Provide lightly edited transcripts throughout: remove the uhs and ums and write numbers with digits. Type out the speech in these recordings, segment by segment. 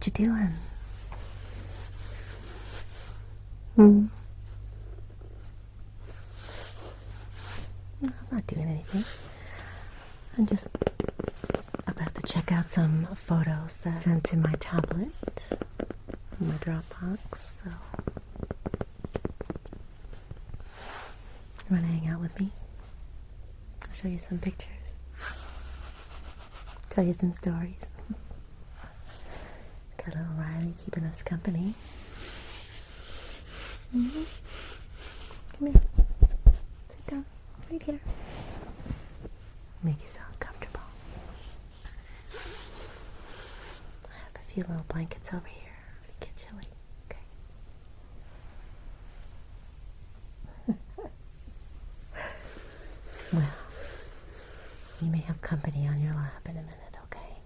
you doing? No, I'm not doing anything. I'm just about to check out some photos that I sent to my tablet from my Dropbox, so you want to hang out with me? I'll show you some pictures, tell you some stories. Got little Riley keeping us company. Come here. Sit down. Right here. Make yourself comfortable. I have a few little blankets over here if you get chilly. Okay. Well, you may have company on your lap in a minute, okay?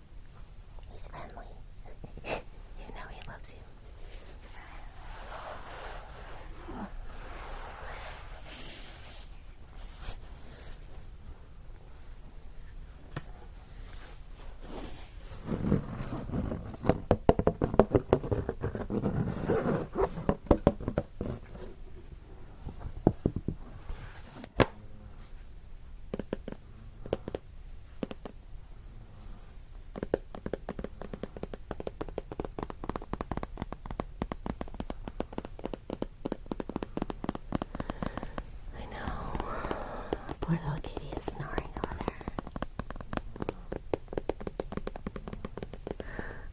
He's friendly. You know he loves you. Poor little kitty is snoring over there.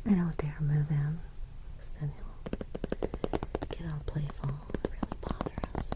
I don't dare move him, because then he'll get all playful and really bother us.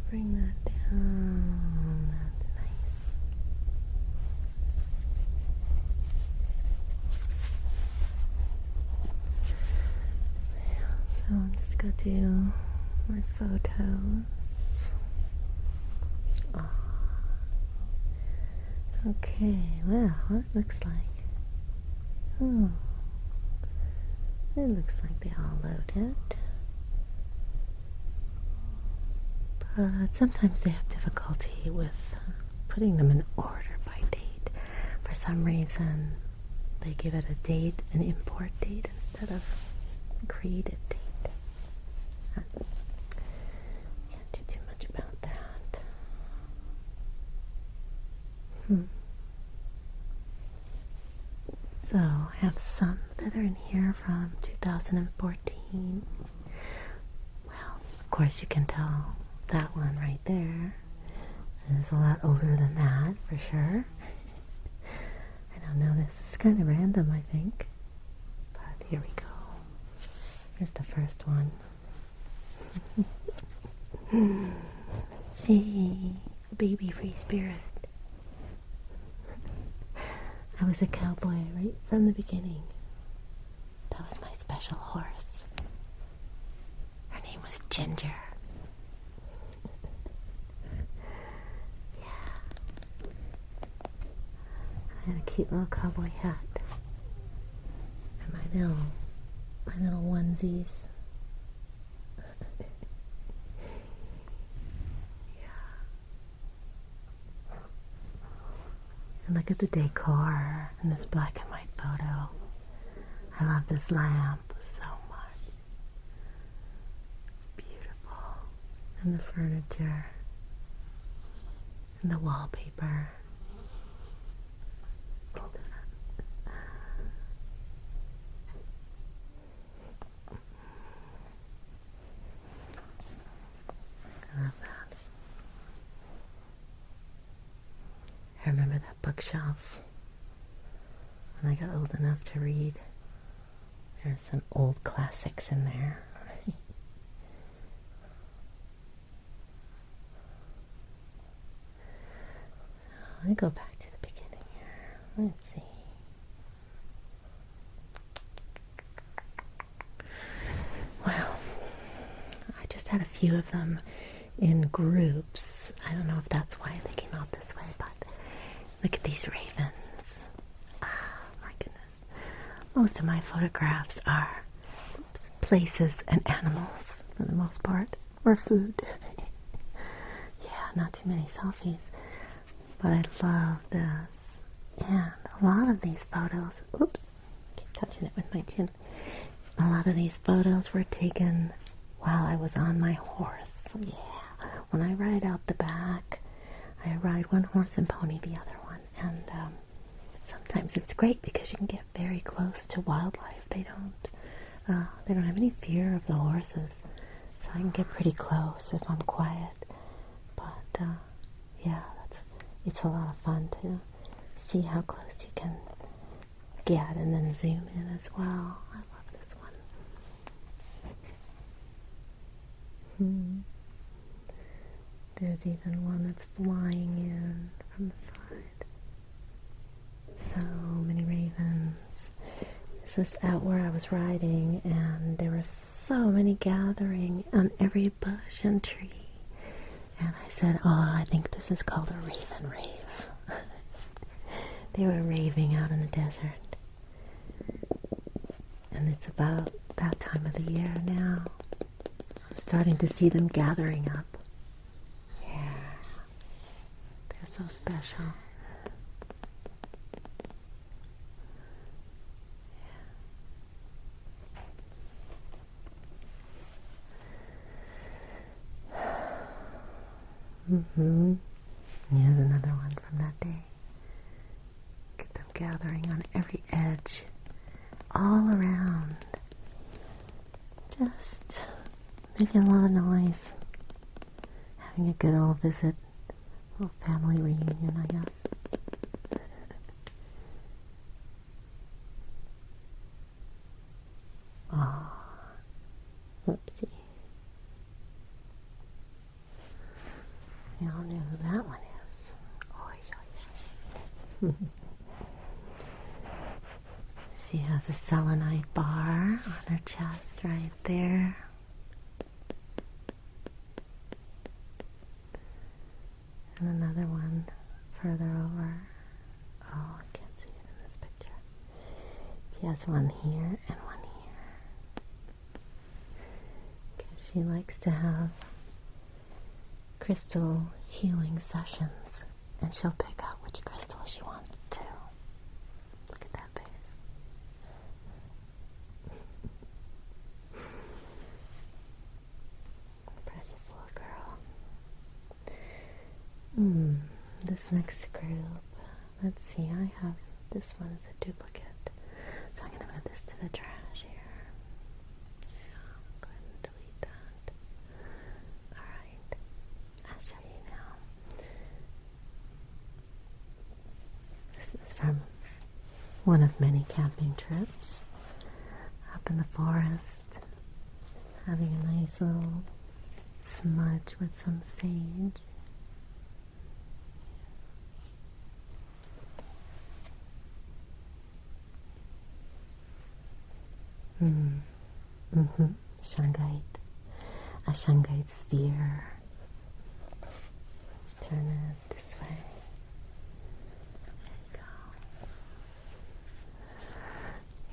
Bring that down. That's nice. So I'll just go to my photos. Oh. Okay, well, it looks like. Oh. It looks like they all loaded. But sometimes they have difficulty with putting them in order by date. For some reason, they give it a date, an import date, instead of a created date. Can't do too much about that. So I have some that are in here from 2014. Well, of course you can tell that one right there is a lot older than that, for sure. I don't know, this is kind of random, I think. But here we go. Here's the first one. Hey, baby free spirit. I was a cowboy right from the beginning. That was my special horse. Her name was Ginger. I had a cute little cowboy hat and my little onesies. Yeah. And look at the decor in this black and white photo. I love this lamp so much. Beautiful. And the furniture and the wallpaper. I love that. I remember that bookshelf when I got old enough to read. There's some old classics in there. Let me go back to the beginning here. Let's see. Well, I just had a few of them in groups. I don't know if that's why they came out this way, but look at these ravens. Ah, my goodness. Most of my photographs are places and animals for the most part, or food. Yeah, not too many selfies, but I love this. And a lot of these photos, oops, keep touching it with my chin. A lot of these photos were taken while I was on my horse. Yeah, when I ride out the back, I ride one horse and pony the other one. And sometimes it's great because you can get very close to wildlife. They don't have any fear of the horses, so I can get pretty close if I'm quiet. But yeah, it's a lot of fun to see how close you can get and then zoom in as well. I love this one. There's even one that's flying in from the side. So many ravens. This was out where I was riding, and there were so many gathering on every bush and tree. And I said, oh, I think this is called a raven rave. They were raving out in the desert. And it's about that time of the year now. I'm starting to see them gathering up. Yeah. They're so special. Here's another one from that day. Get them gathering on every edge, all around. Just making a lot of noise. Having a good old visit. A little family reunion, I guess. Oh, whoopsie. You all know who that one is. Oh, She has a selenite bar on her chest right there. And another one further over. Oh, I can't see it in this picture. She has one here and one here. Because she likes to have crystal healing sessions, and she'll pick out which crystal she wants to. Look at that face. Precious little girl. This next group, let's see, I have this one as a duplicate, so I'm going to move this to the trash here. Yeah, go ahead and delete that. Alright. I'll show you now. This is from one of many camping trips up in the forest, having a nice little smudge with some sage. Shungite. A shungite sphere. Let's turn it this way. There you go.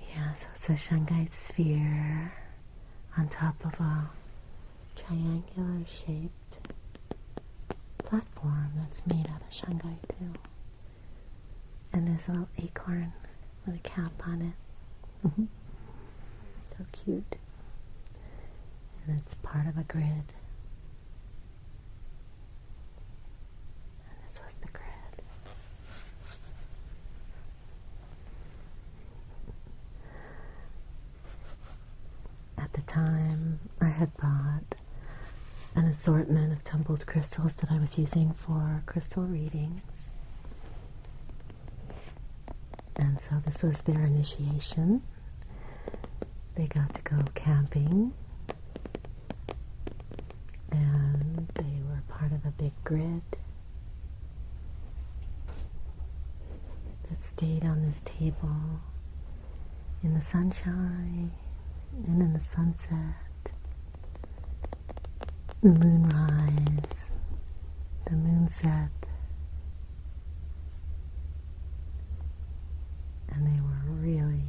Yeah, so it's a shungite sphere on top of a triangular shaped platform that's made out of shungite too. And there's a little acorn with a cap on it. So cute. And it's part of a grid. And this was the grid. At the time, I had bought an assortment of tumbled crystals that I was using for crystal readings. And so this was their initiation. They got to go camping, and they were part of a big grid that stayed on this table in the sunshine and in the sunset, the moonrise, the moon set, and they were really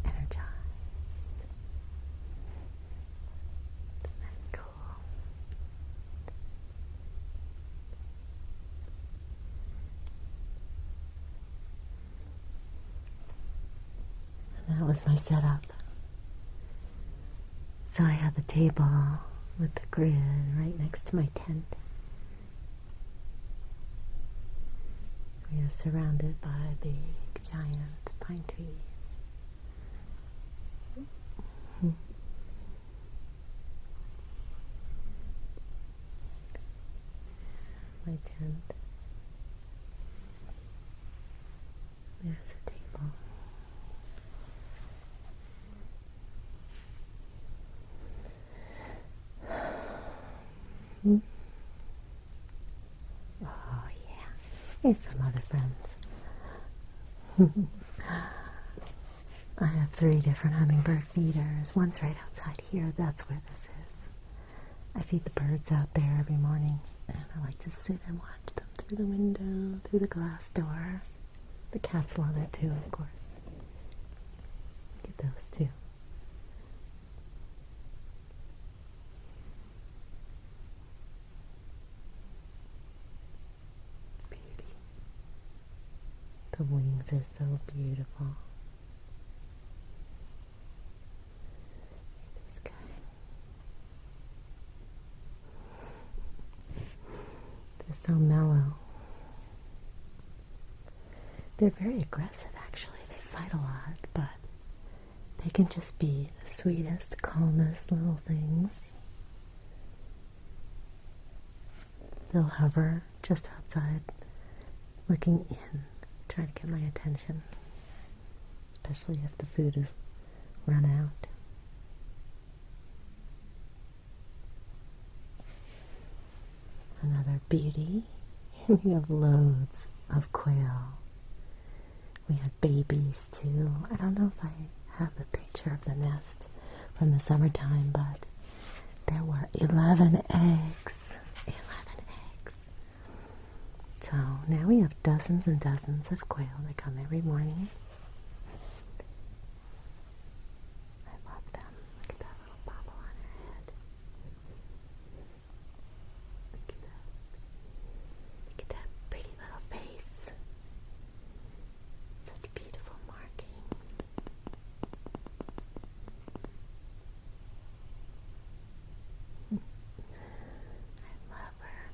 energized. Isn't that cool? And that was my setup. So I had the table with the grid right next to my tent. We are surrounded by big, giant pine trees. My tent. There's the table. Oh yeah, here's some other friends. I have 3 different hummingbird feeders. One's right outside here. That's where this is. I feed the birds out there every morning, and I like to sit and watch them through the window, through the glass door. The cats love it too, of course. Get those too. Beauty. The wings are so beautiful. This guy. They're so mellow. They're very aggressive, actually. They fight a lot, but they can just be the sweetest, calmest little things. They'll hover just outside, looking in, trying to get my attention, especially if the food is run out. Another beauty. We have loads of quail. We had babies too. I don't know if I have the picture of the nest from the summertime, but there were 11 eggs. 11 eggs. So now we have dozens and dozens of quail that come every morning. I love them. Look at that little bobble on her head. Look at that. Look at that pretty little face. Such beautiful marking. I love her.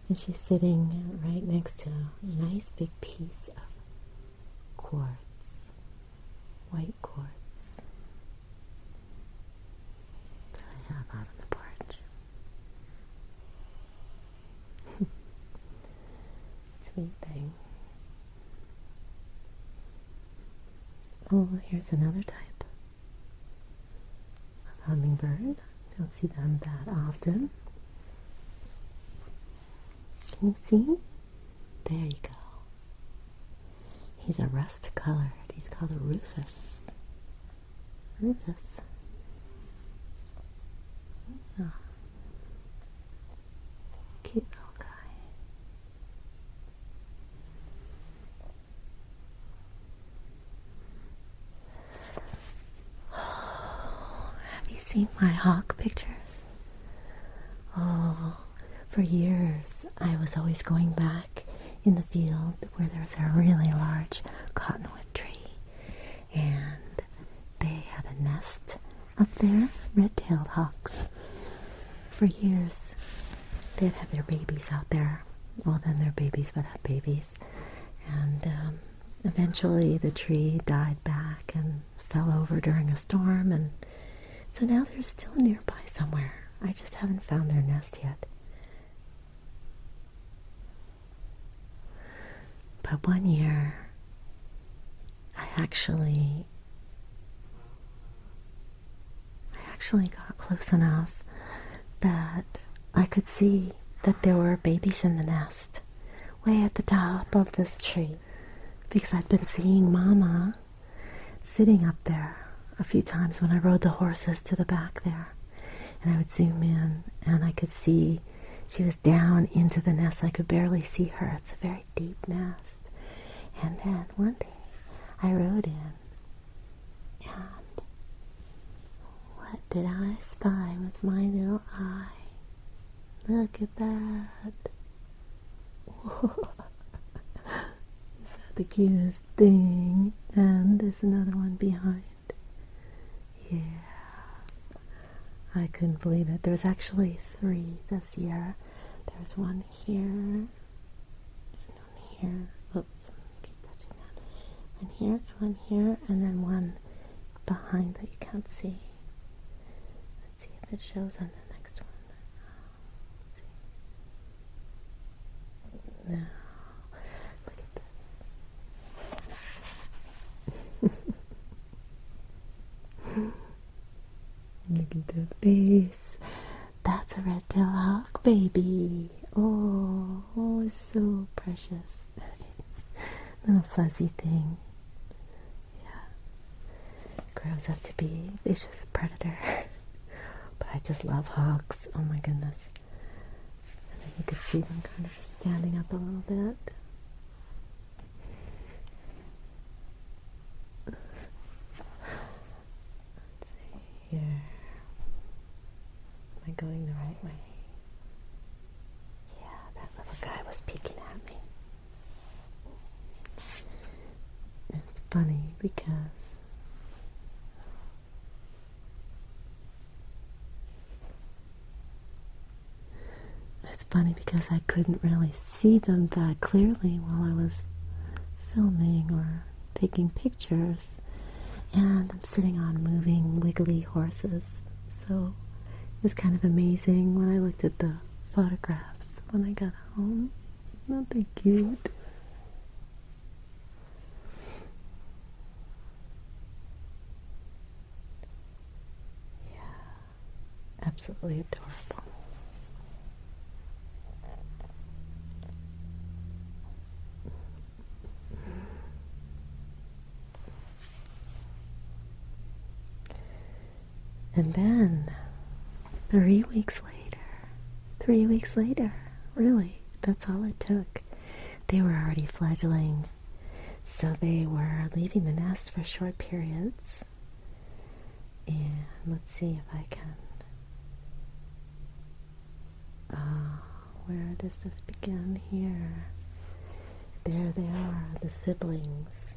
And she's sitting right next to a nice big piece of quartz, white quartz, that I have out on the porch. Sweet thing. Oh, here's another type of hummingbird. Don't see them that often. Can you see? There you go. He's a rust colored. He's called a rufous. Rufus. Oh. Cute little guy. Have you seen my hawk pictures? Oh, for years I was always going back in the field where there's a really large cottonwood tree, and they had a nest up there, red-tailed hawks. For years they'd have their babies out there. Well, then their babies would have babies, and eventually the tree died back and fell over during a storm, and so now they're still nearby somewhere. I just haven't found their nest yet. But one year, I actually got close enough that I could see that there were babies in the nest way at the top of this tree, because I'd been seeing Mama sitting up there a few times when I rode the horses to the back there. And I would zoom in, and I could see She was down into the nest. I could barely see her. It's a very deep nest. And then one day I rode in, and what did I spy with my little eye? Look at that. Whoa. Is that the cutest thing? And there's another one behind. Yeah. I couldn't believe it. There's actually 3 this year. There's one here, and one here. Oops, keep touching that. One here, and then one behind that you can't see. Let's see if it shows on the next one. Let's see. No. Look at this. Look at the face. That's a red-tailed hawk, baby. Oh, so precious. Little fuzzy thing. Yeah. Grows up to be a vicious predator. But I just love hawks. Oh my goodness. And then you could see them kind of standing up a little bit. Let's see here. Am I going the right way? Yeah, that little guy was peeking at me. It's funny because I couldn't really see them that clearly while I was filming or taking pictures. And I'm sitting on moving, wiggly horses. So it was kind of amazing when I looked at the photographs when I got home. Aren't they cute? Yeah, absolutely adorable. And then 3 weeks later, really, that's all it took. They were already fledgling, so they were leaving the nest for short periods. And let's see if I can, where does this begin? Here. There they are, the siblings.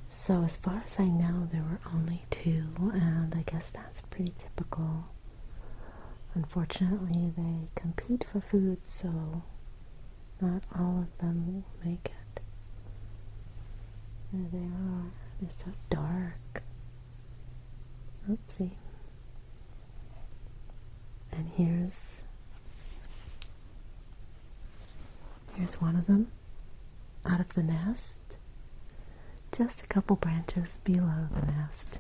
So as far as I know, there were only 2, and I guess that's pretty typical. Unfortunately, they compete for food, so not all of them will make it. There they are. They're so dark. Oopsie. And here's one of them out of the nest. Just a couple branches below the nest.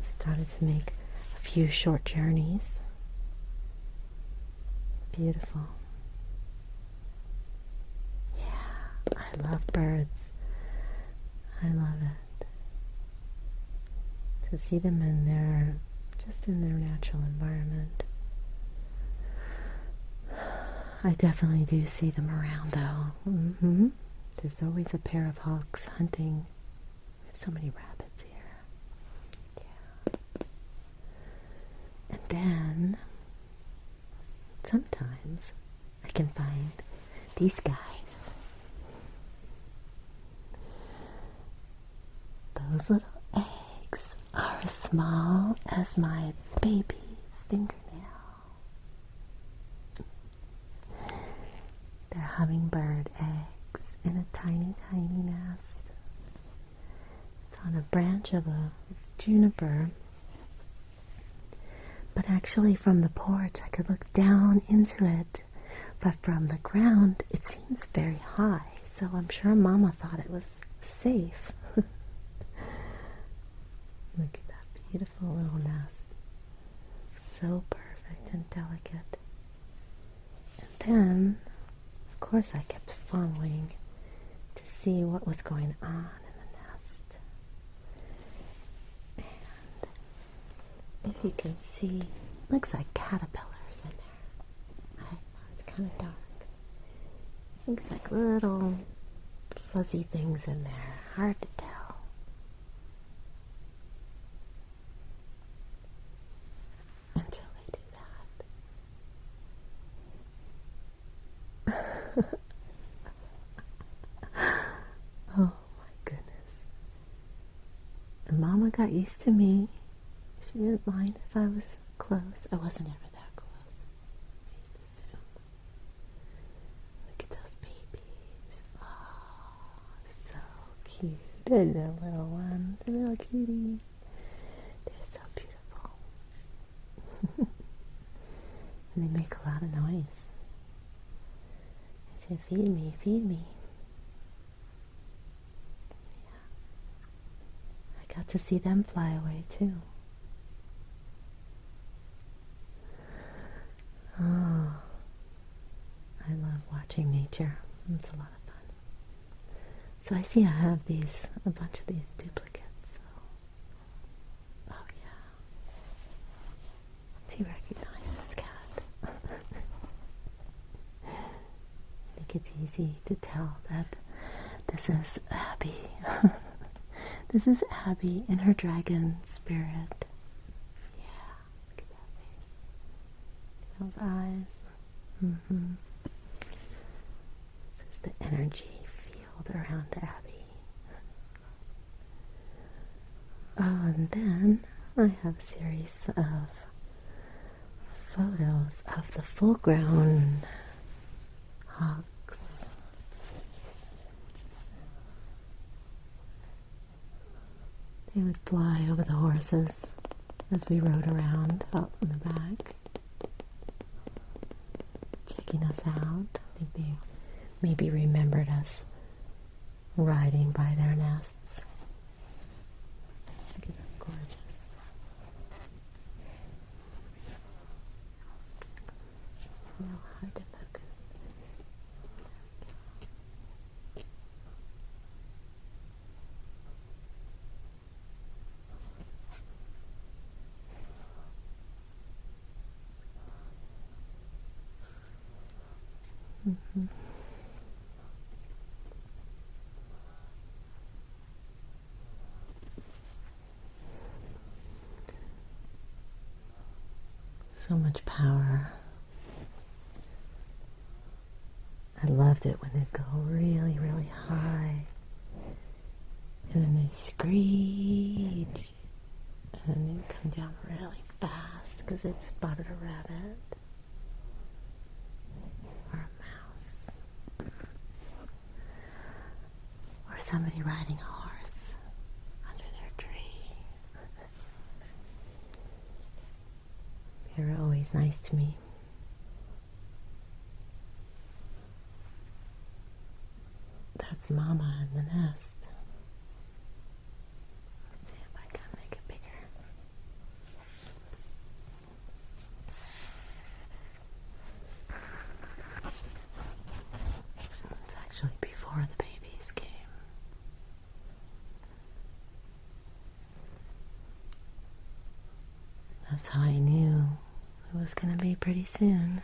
Started to make a few short journeys. Beautiful. Yeah, I love birds. I love it. To see them in their natural environment. I definitely do see them around, though. There's always a pair of hawks hunting. There's so many rabbits here. Yeah. And then, sometimes, I can find these guys. Those little eggs are as small as my baby fingernail. They're hummingbird eggs in a tiny, tiny nest. It's on a branch of a juniper. But actually from the porch I could look down into it. But from the ground it seems very high. So I'm sure Mama thought it was safe. Look at that beautiful little nest. So perfect and delicate. And then of course, I kept following to see what was going on in the nest. And if you can see, looks like caterpillars in there. I know it's kind of dark. Looks like little fuzzy things in there. Hard to tell. Until they do that. Oh my goodness. And Mama got used to me. She didn't mind if I was close. I wasn't ever that close. I used to zoom. Look at those babies. Oh, so cute. And the little ones, the little cuties. They're so beautiful. And they make a lot of noise. They say, feed me, feed me. Yeah. I got to see them fly away too. Oh, I love watching nature. It's a lot of fun. So I see I have a bunch of these duplicates. So. Oh yeah. Do you recognize this cat? I think it's easy to tell that this is Abby. This is Abby in her dragon spirit. Yeah, look at that face. Those eyes. This is the energy field around Abby. Oh, and then I have a series of photos of the full-grown hawks. They would fly over the horses as we rode around out in the back, checking us out. I think they maybe remembered us riding by their nests. Look at them, gorgeous. No, hard to focus. So much power. I loved it when they'd go really, really high. And then they'd screech. And then they'd come down really fast because they'd spotted a rabbit. Or a mouse. Or somebody riding a horse under their tree. They were always nice to me. That's Mama in the nest. Let's see if I can make it bigger. It's actually before the babies came. That's how I knew it was going to be pretty soon.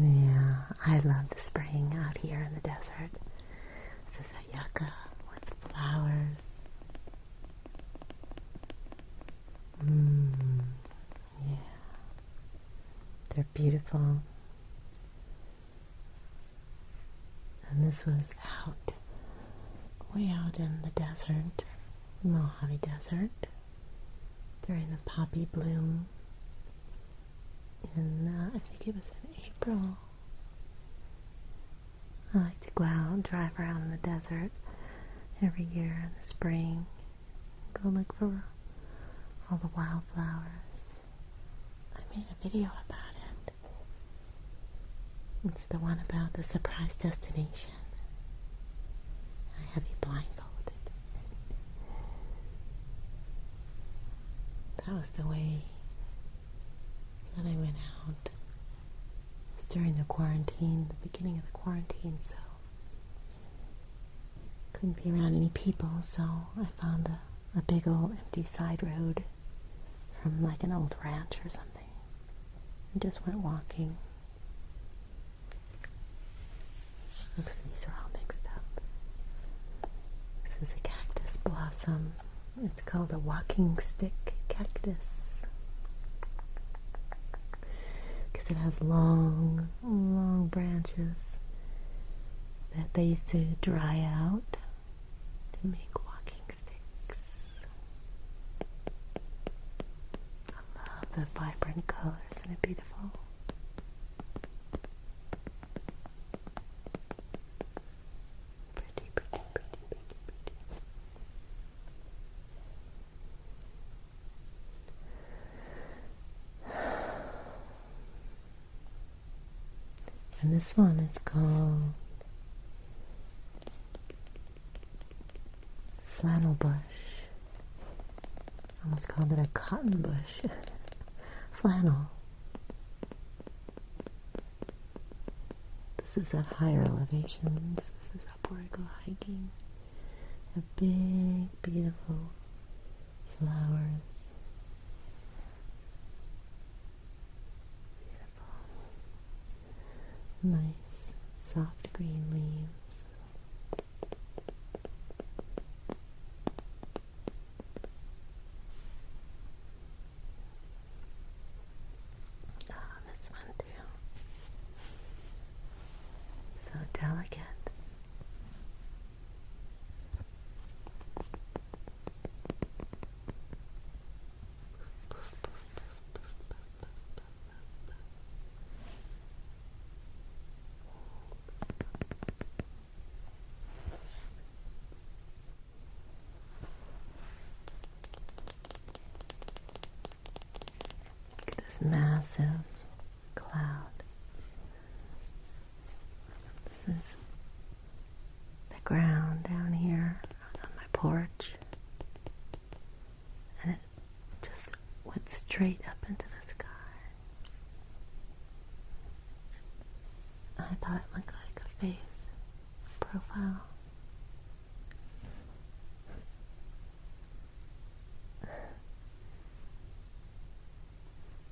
Yeah, I love the spring out here in the desert. This is a yucca with flowers. Yeah, they're beautiful. And this was way out in the desert, Mojave Desert, during the poppy bloom. And I think it was in April. I like to go out and drive around in the desert every year in the spring. Go look for all the wildflowers. I made a video about it. It's the one about the surprise destination. I have you blindfolded. That was the way that I went out. Was during the quarantine, the beginning of the quarantine, so couldn't be around any people, so I found a big old empty side road from like an old ranch or something, and just went walking. Oops, these are all mixed up. This is a cactus blossom. It's called a walking stick cactus because it has long, long branches that they used to dry out to make walking sticks. I love the vibrant colors, and it's beautiful. Pretty, pretty, pretty, pretty, pretty. And this one is called flannel bush. I almost called it a cotton bush. Flannel. This is at higher elevations. This is up where I go hiking. A big, beautiful flowers. Beautiful. Nice, soft green leaves. Delicate. Look at this massive cloud. This is the ground down here. I was on my porch, and it just went straight up into the sky. I thought it looked like a face, a profile.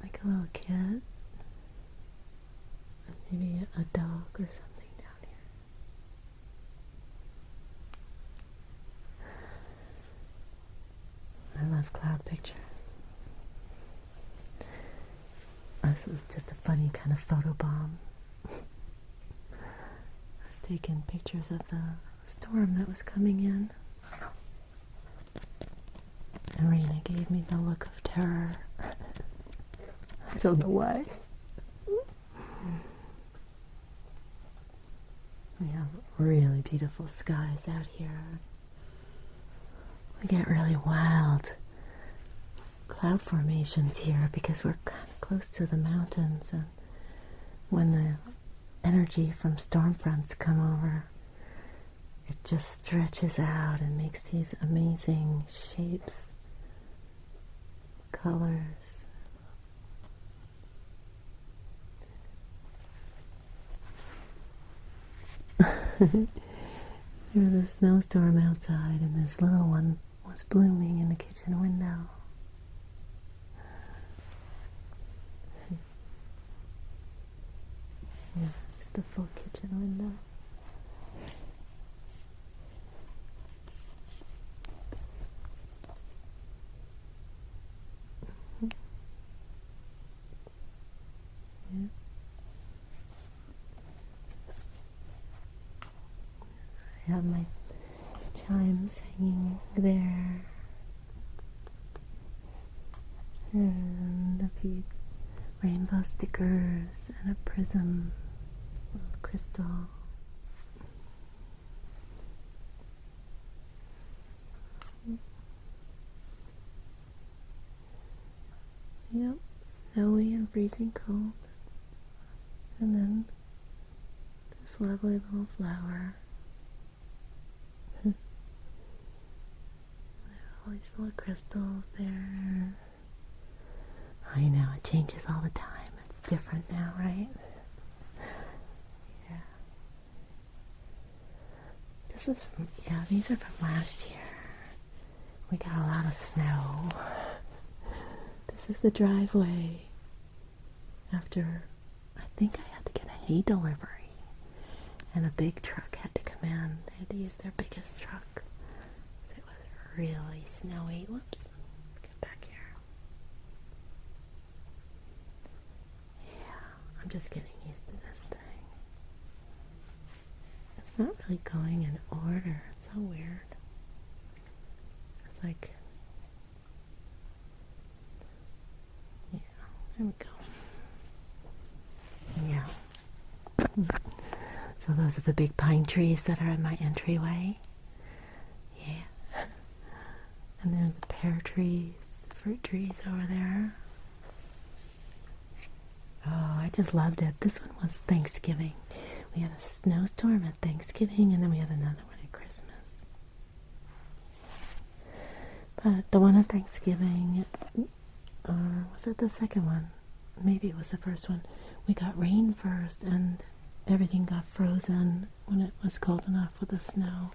Like a little kid, maybe a dog or something. I love cloud pictures. This was just a funny kind of photo bomb. I was taking pictures of the storm that was coming in. And Raina gave me the look of terror. I don't know why. We have really beautiful skies out here. We get really wild cloud formations here because we're kind of close to the mountains, and when the energy from storm fronts come over, it just stretches out and makes these amazing shapes, colors. There was a snowstorm outside, and this little one was blooming in the kitchen window. Yeah, it's the full kitchen window. Yeah. I have my chimes hanging there, and a few rainbow stickers and a prism, little crystal. Yep, snowy and freezing cold, and then this lovely little flower. All these little crystals there. I know, it changes all the time. It's different now, right? This was from, yeah, these are from last year. We got a lot of snow. This is the driveway after, I think I had to get a hay delivery. And a big truck had to come in. They had to use their biggest truck. So it was really snowy. Whoops. Get back here. Yeah, I'm just getting used to this thing. It's not really going in order. It's so weird. It's like, yeah, there we go. Yeah. So those are the big pine trees that are in my entryway. Yeah. And there's the pear trees, the fruit trees over there. Oh, I just loved it. This one was Thanksgiving. We had a snowstorm at Thanksgiving, and then we had another one at Christmas. But the one at Thanksgiving, or was it the second one? Maybe it was the first one. We got rain first, and everything got frozen when it was cold enough with the snow.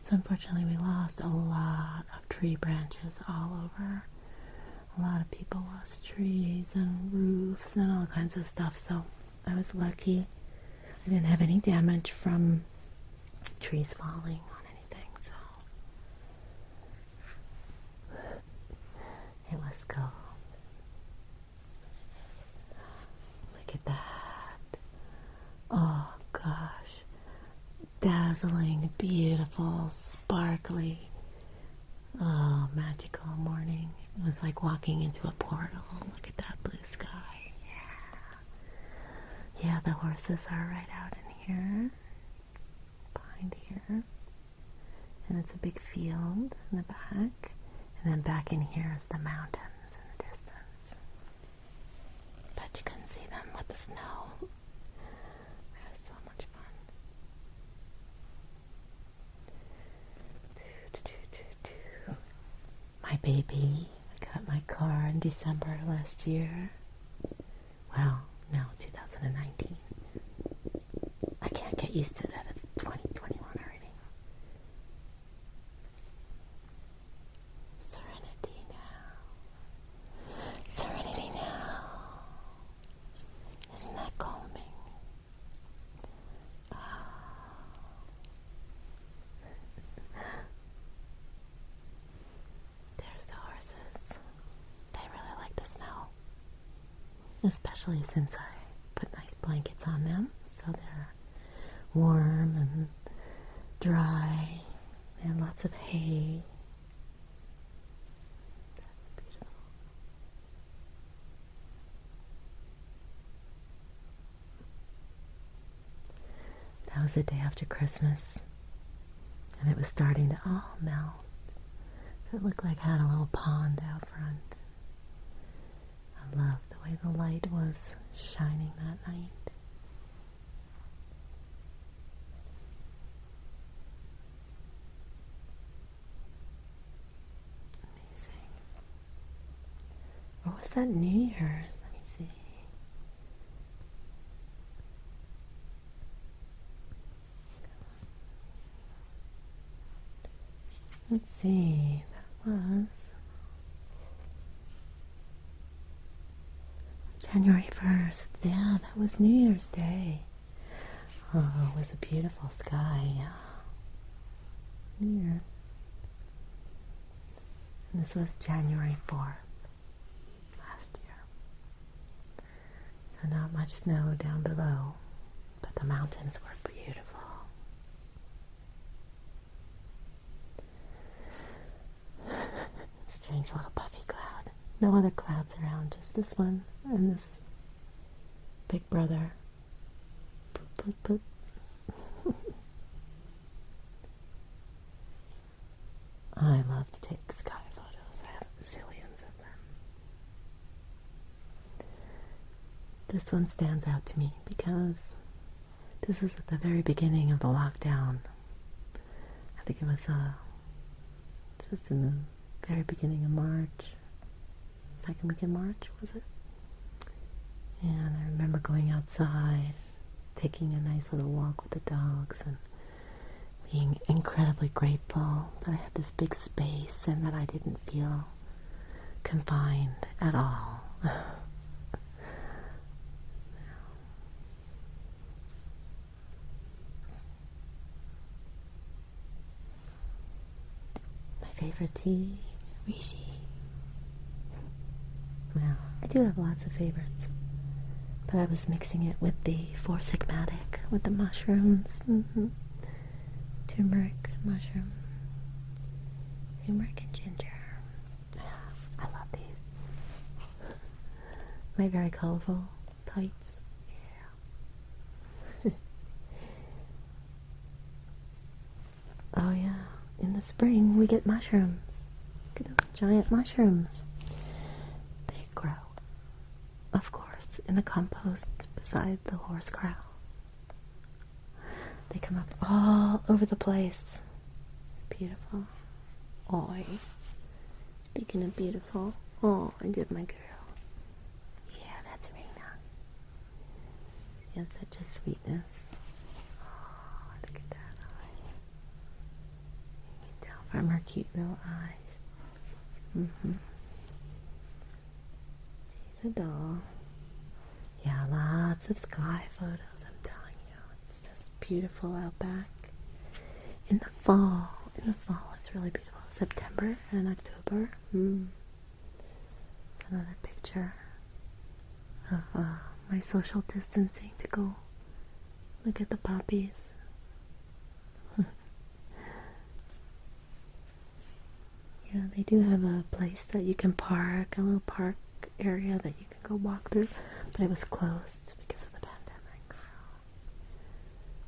So unfortunately we lost a lot of tree branches all over. A lot of people lost trees and roofs and all kinds of stuff. So I was lucky. I didn't have any damage from trees falling on anything. So it was cold. Look at that. Oh gosh, dazzling, beautiful, sparkly, oh, magical morning. It was like walking into a portal. Look at that blue sky. Yeah. Yeah, the horses are right out in here, behind here. And it's a big field in the back. And then back in here is the mountains in the distance. But you couldn't see them with the snow. So much fun. My baby, I got my car in December last year. Well, no, 2019. I can't get used to that. It's 2021 already. Serenity now. Serenity now. Isn't that calming? There's the horses. They really like the snow. Especially since I put nice blankets on them, so they're warm and dry and lots of hay. That's beautiful. That was the day after Christmas, and it was starting to all melt. So it looked like I had a little pond out front. I loved the way the light was shining that night. Amazing. Or was that New Year's? Let me see. Let's see. That was January 1st. Yeah, that was New Year's Day. Oh, it was a beautiful sky. Yeah. New Year. And this was January 4th last year. So not much snow down below, but the mountains were beautiful. Strange little puffy cloud. No other clouds around, just this one and this big brother. Boop, boop, boop. I love to take sky photos. I have zillions of them. This one stands out to me because this was at the very beginning of the lockdown. I think it was just in the very beginning of March. Second week in March, was it? And I remember going outside, taking a nice little walk with the dogs, and being incredibly grateful that I had this big space and that I didn't feel confined at all. My favorite tea, Rishi. Well, I do have lots of favorites, but I was mixing it with the Four Sigmatic, with the mushrooms. Turmeric, mushroom, turmeric and ginger. I love these. My very colorful tights. Yeah. Oh yeah, in the spring we get mushrooms. Look at those giant mushrooms. They grow, of course, in the compost beside the horse corral. They come up all over the place. Beautiful. Oi. Speaking of beautiful. Oh, I did my girl. Yeah, that's Rena. She has such a sweetness. Oh, look at that eye. You can tell from her cute little eyes. She's a doll. Yeah, lots of sky photos, I'm telling you. It's just beautiful out back. In the fall it's really beautiful. September and October. Another picture of my social distancing to go look at the poppies. Yeah, they do have a place that you can park, a little park area that you can go walk through, but it was closed because of the pandemic. So.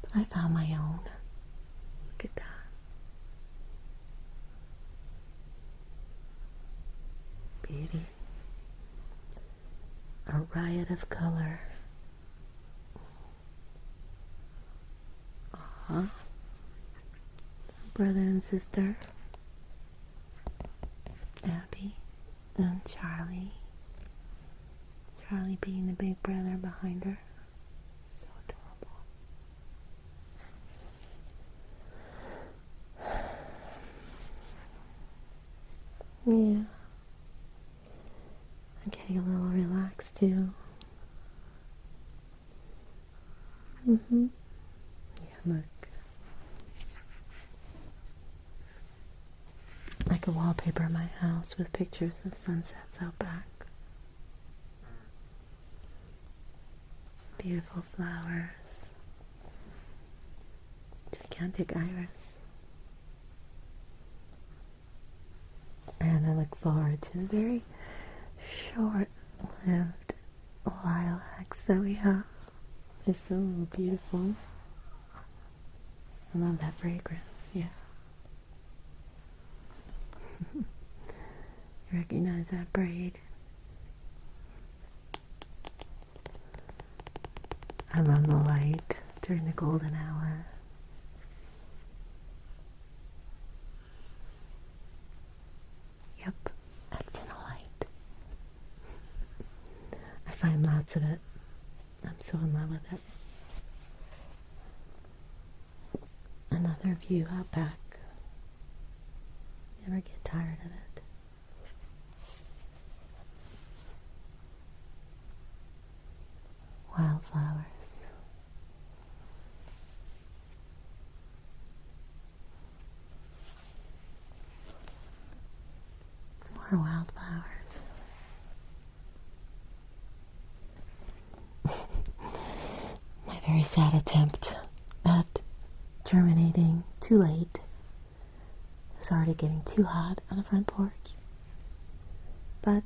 But I found my own. Look at that. Beauty. A riot of color. Brother and sister. Abby and Charlie. Charlie being the big brother behind her. So adorable. Yeah. I'm getting a little relaxed too. Yeah, look. I could wallpaper my house with pictures of sunsets out back. Beautiful flowers. Gigantic iris. And I look forward to the very short-lived lilacs that we have. They're so beautiful. I love that fragrance, yeah. You recognize that braid? I love the light during the golden hour. Yep, actinolite. I find lots of it. I'm so in love with it. Another view out back. Never get tired of it. Wildflowers. More wildflowers. My very sad attempt at germinating too late. It's already getting too hot on the front porch. But,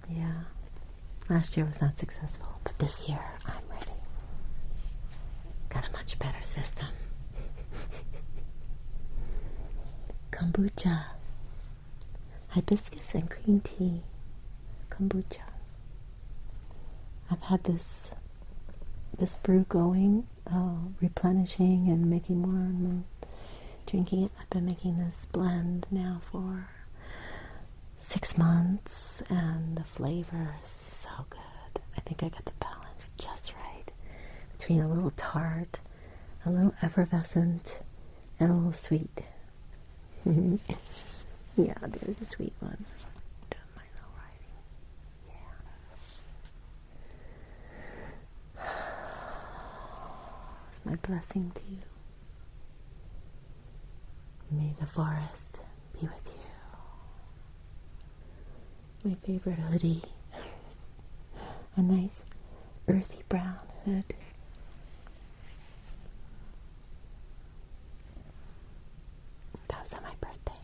yeah, last year was not successful. But this year, I'm ready. Got a much better system. Kombucha. Hibiscus and green tea. Kombucha. I've had this brew going, replenishing and making more and drinking it. I've been making this blend now for 6 months, and the flavor is so good. I think I got the balance just right between a little tart, A little effervescent and a little sweet. Yeah, there's a sweet one. Doing my little writing. Yeah. It's my blessing to you. May the forest be with you. My favorite hoodie. A nice earthy brown hood. That was on my birthday.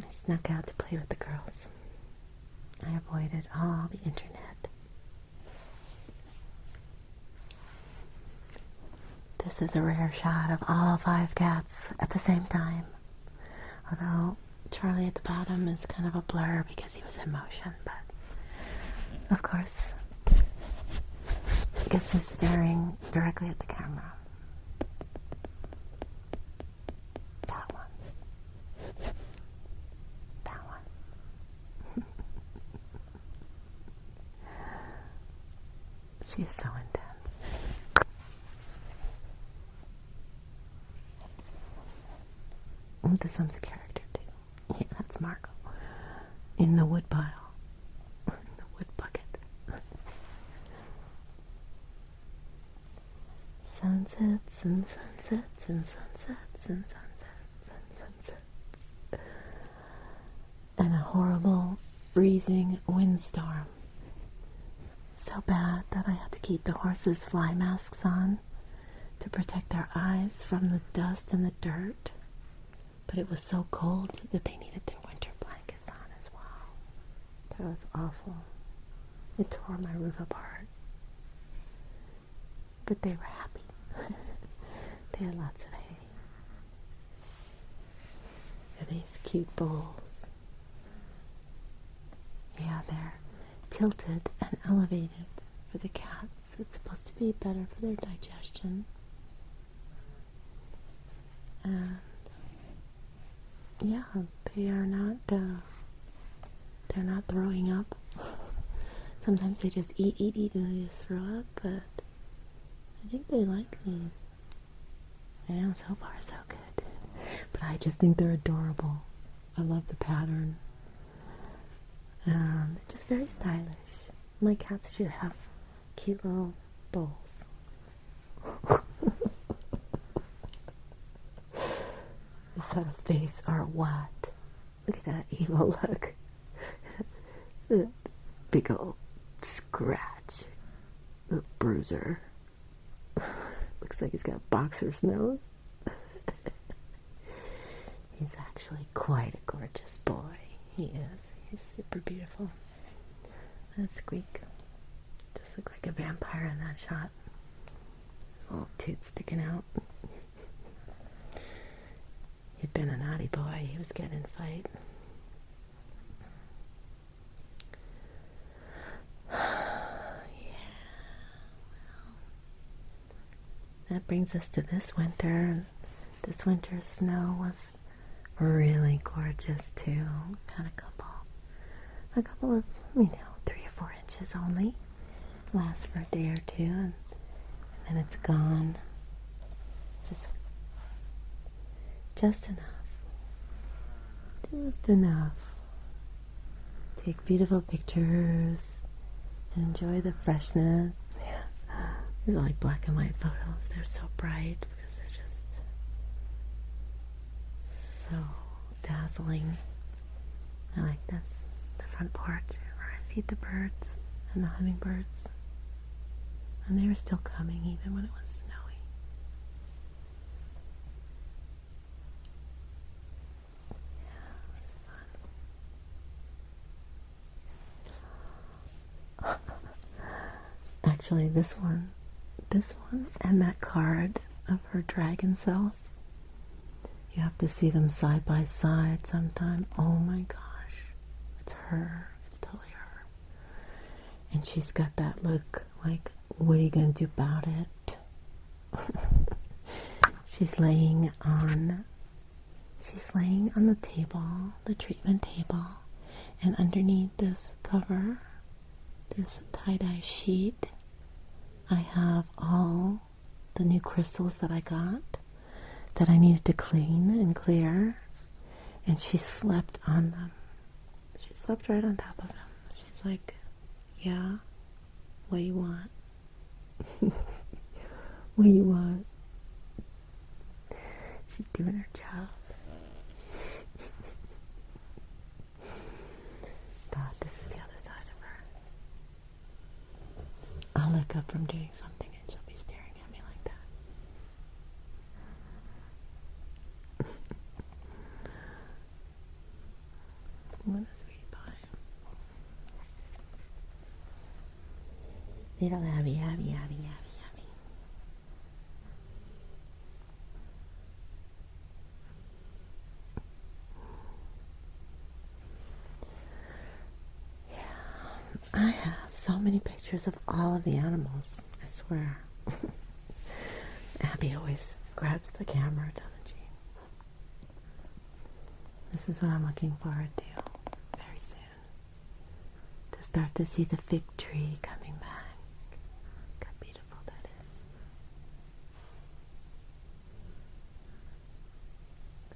I snuck out to play with the girls. I avoided all the internet. This is a rare shot of all 5 cats at the same time. Although Charlie at the bottom is kind of a blur because he was in motion, but of course, I guess he's staring directly at the camera. That one. That one. She's so intense. This one's a character too. Yeah, that's Marco. In the wood pile. Or in the wood bucket. Sunsets and sunsets and sunsets and sunsets and sunsets. And a horrible, freezing windstorm. So bad that I had to keep the horses' fly masks on to protect their eyes from the dust and the dirt. But it was so cold that they needed their winter blankets on as well. That was awful. It tore my roof apart. But they were happy. They had lots of hay. Are these cute bowls? Yeah, they're tilted and elevated for the cats. It's supposed to be better for their digestion. And yeah, they are not, they're not throwing up. Sometimes they just eat, and they just throw up, but I think they like these. I know, so far so good. But I just think they're adorable. I love the pattern. They're just very stylish. My cats should have cute little bowls. Is that a face or what? Look at that evil look. Big old scratch. Little bruiser. Looks like he's got a boxer's nose. He's actually quite a gorgeous boy. He is. He's super beautiful. That Squeak. Just looked like a vampire in that shot. His little tooth sticking out. He'd been a naughty boy. He was getting in a fight. Yeah. Well, that brings us to this winter. This winter's snow was really gorgeous too. Got a couple of, 3 or 4 inches only. Lasts for a day or two, and then it's gone. Just enough. Just enough. Take beautiful pictures. Enjoy the freshness. Yeah. These are like black and white photos. They're so bright because they're just so dazzling. I like this. The front porch where I feed the birds and the hummingbirds. And they were still coming even when it was snowy. Actually, this one, and that card of her dragon self, you have to see them side by side sometime. Oh my gosh, it's her. It's totally her. And she's got that look like, what are you going to do about it? She's laying on the table, the treatment table, and underneath this cover, this tie-dye sheet, I have all the new crystals that I got that I needed to clean and clear, and she slept on them. She slept right on top of them. She's like, yeah, what do you want? What do you want? She's doing her job. But this is the other side of her. I'll look up from doing something and she'll be staring at me like that. What a sweet pie. Little Abby, Abby, Abby, Abby, Abby. I have so many pictures of all of the animals, I swear. Abby always grabs the camera, doesn't she? This is what I'm looking forward to very soon. To start to see the fig tree coming back. Look how beautiful that is.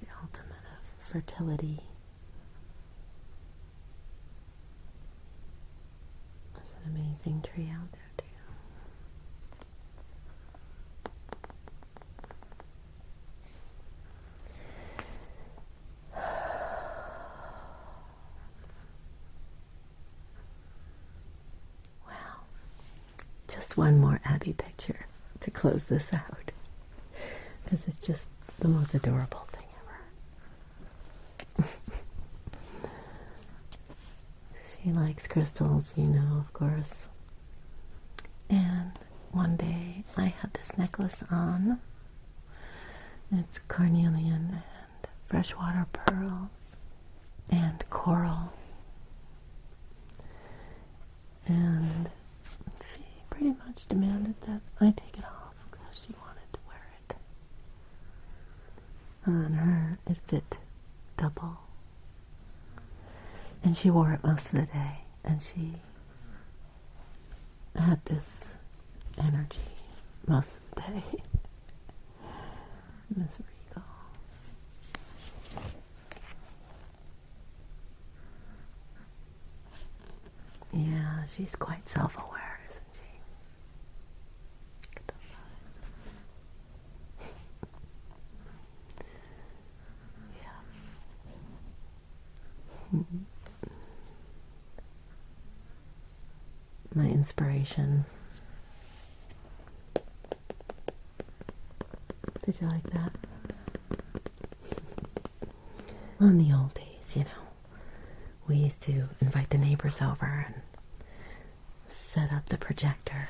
The ultimate of fertility. Amazing tree out there too. Wow. Just one more Abby picture to close this out, because it's just the most adorable thing ever. She likes crystals, you know, of course. And one day I had this necklace on. It's carnelian and freshwater pearls and coral. And she pretty much demanded that I take it off because she wanted to wear it. On her, it fit double. And she wore it most of the day, and she had this energy most of the day. Miss Regal. Yeah, she's quite self-aware, isn't she? Look at those eyes. Yeah. My inspiration. Did you like that? Well, in the old days, you know, we used to invite the neighbors over and set up the projector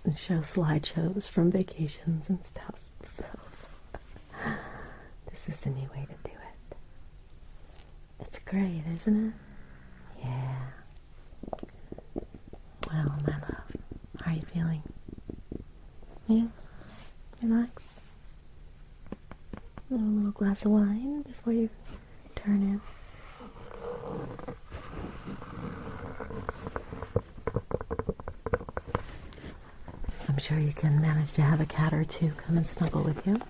and show slideshows from vacations and stuff. So, this is the new way to do it. It's great, isn't it? Yeah. Well, my love, how are you feeling? Yeah? Relaxed? A little glass of wine before you turn in. I'm sure you can manage to have a cat or two come and snuggle with you.